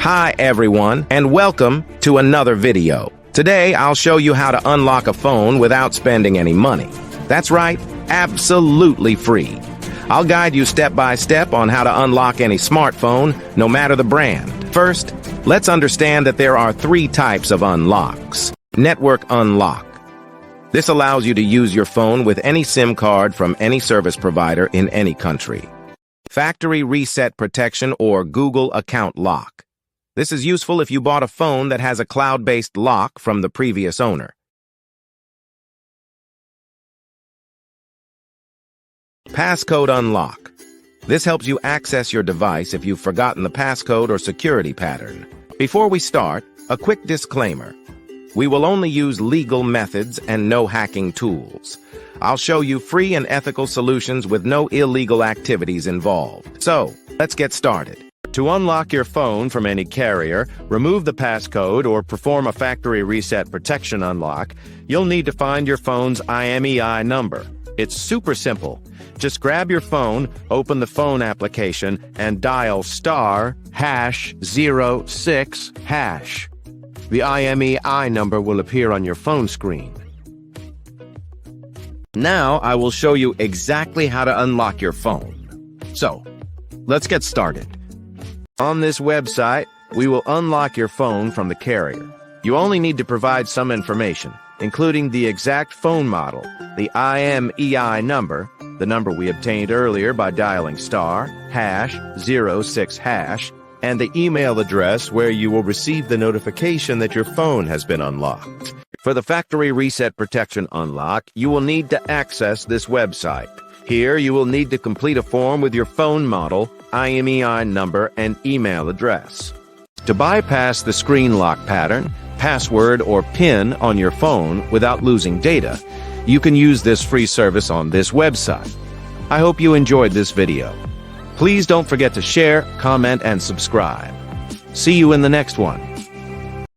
Hi everyone, and welcome to another video. Today I'll show you how to unlock a phone without spending any money. That's right, absolutely free. I'll guide you step by step on how to unlock any smartphone, no matter the brand. First, let's understand that there are three types of unlocks. Network unlock. This allows you to use your phone with any SIM card from any service provider in any country. Factory reset protection or Google account lock. This is useful if you bought a phone that has a cloud-based lock from the previous owner. Passcode unlock. This helps you access your device if you've forgotten the passcode or security pattern. Before we start, a quick disclaimer. We will only use legal methods and no hacking tools. I'll show you free and ethical solutions with no illegal activities involved. So, let's get started. To unlock your phone from any carrier, remove the passcode, or perform a factory reset protection unlock, you'll need to find your phone's IMEI number. It's super simple. Just grab your phone, open the phone application, and dial *#06#. The IMEI number will appear on your phone screen. Now I will show you exactly how to unlock your phone. So, let's get started. On this website, we will unlock your phone from the carrier. You only need to provide some information, including the exact phone model, the IMEI number, the number we obtained earlier by dialing *#06#, and the email address where you will receive the notification that your phone has been unlocked. For the factory reset protection unlock, you will need to access this website. Here, you will need to complete a form with your phone model, IMEI number, and email address. To bypass the screen lock pattern, password, or PIN on your phone without losing data, you can use this free service on this website. I hope you enjoyed this video. Please don't forget to share, comment, and subscribe. See you in the next one.